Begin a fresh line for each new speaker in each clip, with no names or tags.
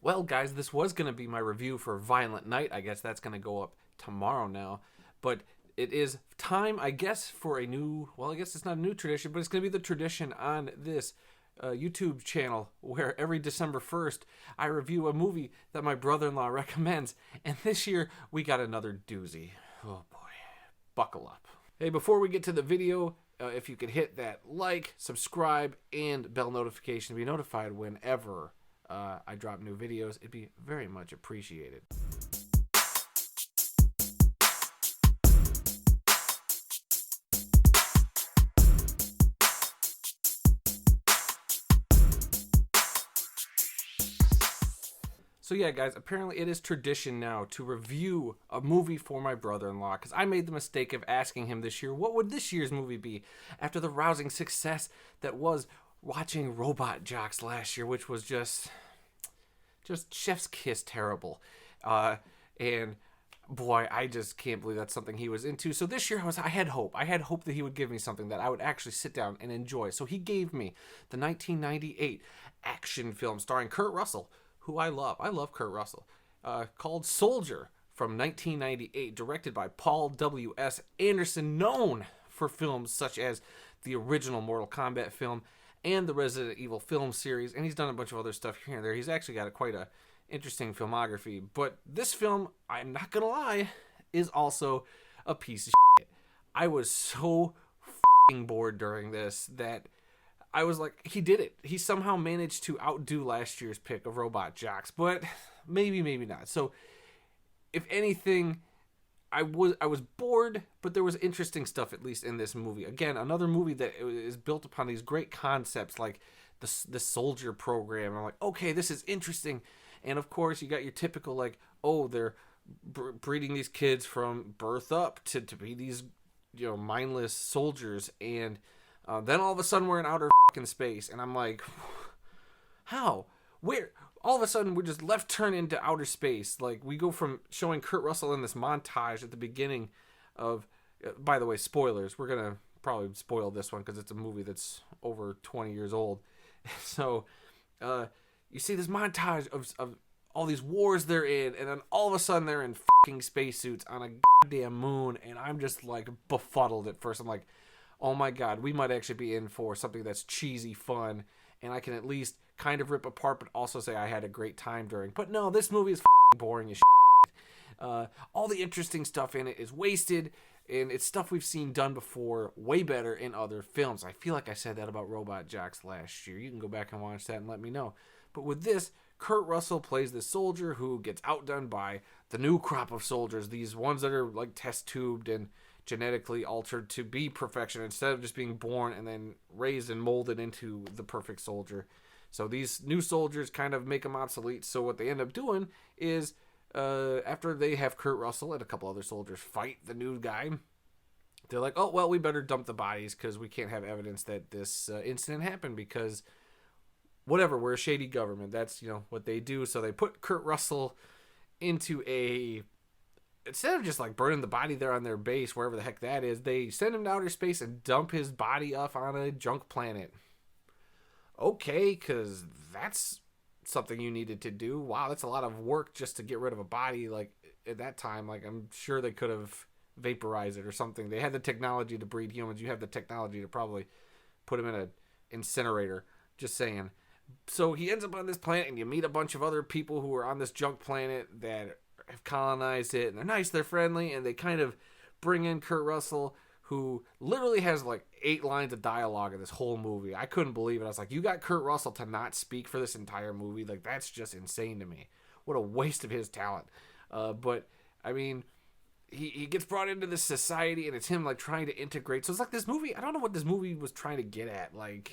Well, guys, this was going to be my review for Violent Night. I guess that's going to go up tomorrow now. But it is time, I guess, for a new, well, I guess it's not a new tradition, but it's going to be the tradition on this YouTube channel where every December 1st I review a movie that my brother-in-law recommends. And this year we got another doozy. Oh boy, buckle up. Hey, before we get to the video, if you could hit that like, subscribe, and bell notification to be notified whenever I drop new videos, it'd be very much appreciated. So yeah, guys, apparently it is tradition now to review a movie for my brother-in-law, because I made the mistake of asking him this year, what would this year's movie be, after the rousing success that was watching Robot Jocks last year, which was just chef's kiss terrible. And boy, I just can't believe that's something he was into. So this year I had hope. I had hope that he would give me something that I would actually sit down and enjoy. So he gave me the 1998 action film starring Kurt Russell, who I love. I love Kurt Russell. Called Soldier from 1998, directed by Paul W.S. Anderson, known for films such as the original Mortal Kombat film and the Resident Evil film series, and he's done a bunch of other stuff here and there. He's actually got quite a interesting filmography. But this film, I'm not gonna lie, is also a piece of shit. I was so f***ing bored during this that I was like, he did it. He somehow managed to outdo last year's pick of Robot Jocks, but maybe not. So, if anything, I was bored, but there was interesting stuff, at least in this movie. Again, another movie that is built upon these great concepts like the soldier program. I'm like, okay, this is interesting. And of course, you got your typical like, oh, they're breeding these kids from birth up to be these, mindless soldiers, and then all of a sudden we're in outer fucking space, and I'm like, how? Where? All of a sudden we're just left turn into outer space. Like, we go from showing Kurt Russell in this montage at the beginning of, by the way, spoilers. We're gonna probably spoil this one because it's a movie that's over 20 years old. So, you see this montage of all these wars they're in, and then all of a sudden they're in fucking spacesuits on a goddamn moon, and I'm just like befuddled at first. I'm like, oh my god, we might actually be in for something that's cheesy fun, and I can at least kind of rip apart, but also say I had a great time during. But no, this movie is boring as shit. All the interesting stuff in it is wasted, and it's stuff we've seen done before, way better in other films. I feel like I said that about Robot Jocks last year. You can go back and watch that and let me know. But with this, Kurt Russell plays this soldier who gets outdone by the new crop of soldiers, these ones that are like test tubed and genetically altered to be perfection instead of just being born and then raised and molded into the perfect soldier. So these new soldiers kind of make them obsolete. So what they end up doing is, after they have Kurt Russell and a couple other soldiers fight the new guy, they're like, oh, well, we better dump the bodies because we can't have evidence that this incident happened because whatever, we're a shady government. That's, what they do. So they put Kurt Russell into instead of just like burning the body there on their base, wherever the heck that is, they send him to outer space and dump his body off on a junk planet. Okay, because that's something you needed to do. Wow, that's a lot of work just to get rid of a body. Like, at that time, like, I'm sure they could have vaporized it or something. They had the technology to breed humans. You have the technology to probably put him in an incinerator. Just saying. So he ends up on this planet, and you meet a bunch of other people who are on this junk planet that have colonized it, and they're nice, they're friendly, and they kind of bring in Kurt Russell, who literally has like 8 lines of dialogue in this whole movie. I couldn't believe it. I was like, you got Kurt Russell to not speak for this entire movie? Like, that's just insane to me. What a waste of his talent. But, I mean, he gets brought into this society, and it's him, like, trying to integrate. So it's like this movie, I don't know what this movie was trying to get at. Like,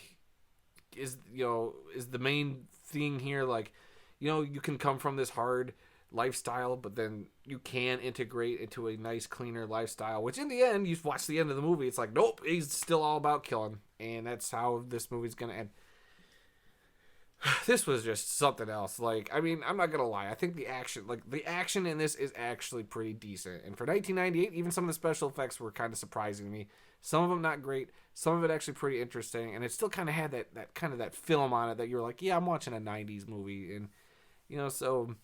is the main thing here, like, you can come from this hard lifestyle, but then you can integrate into a nice, cleaner lifestyle, which in the end, you watch the end of the movie, it's like, nope, he's still all about killing, and that's how this movie's gonna end. This was just something else. Like, I mean, I'm not gonna lie, I think the action in this is actually pretty decent, and for 1998, even some of the special effects were kind of surprising to me. Some of them not great, some of it actually pretty interesting, and it still kind of had that film on it that you were like, yeah, I'm watching a 90s movie, and So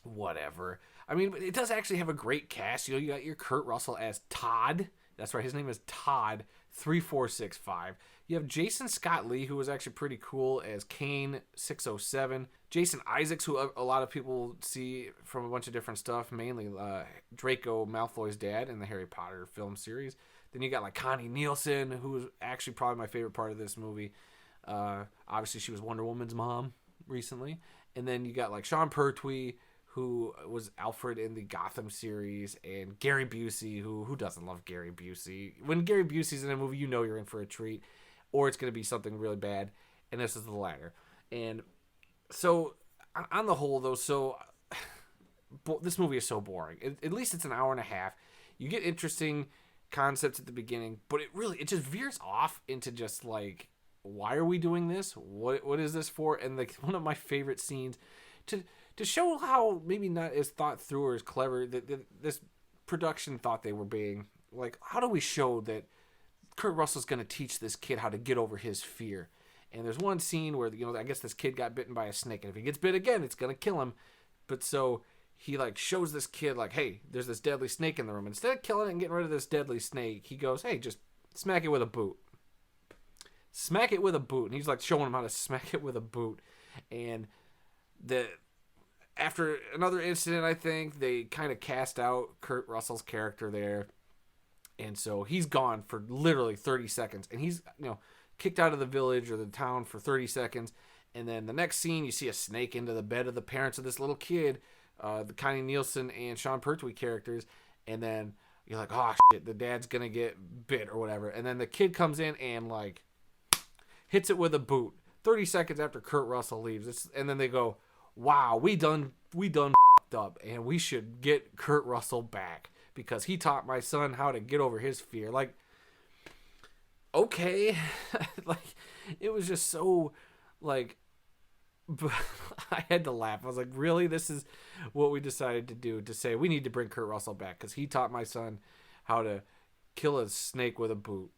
whatever. I mean, it does actually have a great cast. You got your Kurt Russell as Todd. That's right, his name is Todd 3465. You have Jason Scott Lee, who was actually pretty cool, as Kane 607. Jason Isaacs, who a lot of people see from a bunch of different stuff, mainly Draco Malfoy's dad in the Harry Potter film series. Then you got like Connie Nielsen, who was actually probably my favorite part of this movie. Obviously, she was Wonder Woman's mom recently. And then you got like Sean Pertwee, who was Alfred in the Gotham series, and Gary Busey, who doesn't love Gary Busey? When Gary Busey's in a movie, you know you're in for a treat, or it's going to be something really bad, and this is the latter. And so, on the whole, though, this movie is so boring. At least it's an hour and a half. You get interesting concepts at the beginning, but it just veers off into just like, why are we doing this? What is this for? And like one of my favorite scenes to show how maybe not as thought through or as clever that this production thought they were being. Like, how do we show that Kurt Russell's going to teach this kid how to get over his fear? And there's one scene where, I guess this kid got bitten by a snake, and if he gets bit again, it's going to kill him. But so he like shows this kid like, hey, there's this deadly snake in the room. Instead of killing it and getting rid of this deadly snake, he goes, hey, just smack it with a boot. Smack it with a boot. And he's like showing him how to smack it with a boot. And after another incident, I think, they kind of cast out Kurt Russell's character there. And so he's gone for literally 30 seconds. And he's, kicked out of the village or the town for 30 seconds. And then the next scene, you see a snake into the bed of the parents of this little kid, the Connie Nielsen and Sean Pertwee characters. And then you're like, oh, shit, the dad's going to get bit or whatever. And then the kid comes in and, like, hits it with a boot 30 seconds after Kurt Russell leaves. And then they go, wow, we done f***ed up, and we should get Kurt Russell back because he taught my son how to get over his fear. Like, okay. Like, it was just so, like, I had to laugh. I was like, really? This is what we decided to do, to say we need to bring Kurt Russell back because he taught my son how to kill a snake with a boot.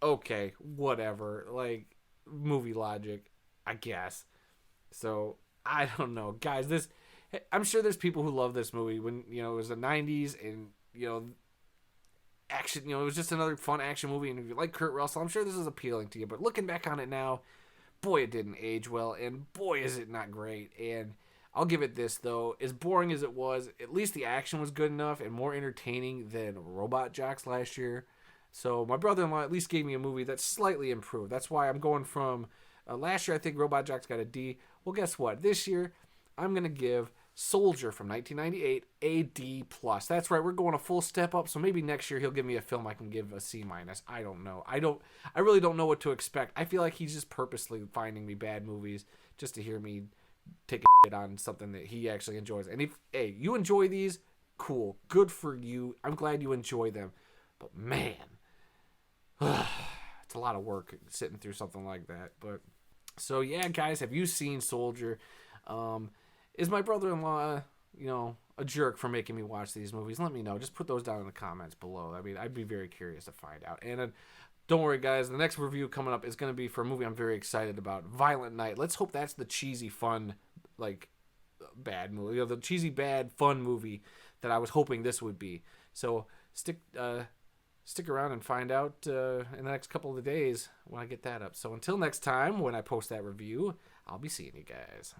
Okay, whatever. Like, movie logic, I guess. So, I don't know. Guys, I'm sure there's people who love this movie when, it was the 90s and, action, it was just another fun action movie. And if you like Kurt Russell, I'm sure this is appealing to you. But looking back on it now, boy, it didn't age well. And boy, is it not great. And I'll give it this, though. As boring as it was, at least the action was good enough and more entertaining than Robot Jocks last year. So my brother-in-law at least gave me a movie that's slightly improved. That's why I'm going from last year, I think Robot Jocks got a D. Well, guess what? This year, I'm going to give Soldier from 1998 a D+. That's right. We're going a full step up. So maybe next year he'll give me a film I can give a C-. I don't know. I really don't know what to expect. I feel like he's just purposely finding me bad movies just to hear me take a shit on something that he actually enjoys. And if, hey, you enjoy these, cool. Good for you. I'm glad you enjoy them. But man, it's a lot of work sitting through something like that. But so yeah, guys, have you seen Soldier? Is my brother-in-law, a jerk for making me watch these movies? Let me know. Just put those down in the comments below. I mean, I'd be very curious to find out. And don't worry, guys. The next review coming up is going to be for a movie I'm very excited about, Violent Night. Let's hope that's the cheesy, fun, like, bad movie. The cheesy, bad, fun movie that I was hoping this would be. So stick around and find out in the next couple of days when I get that up. So until next time, when I post that review, I'll be seeing you guys.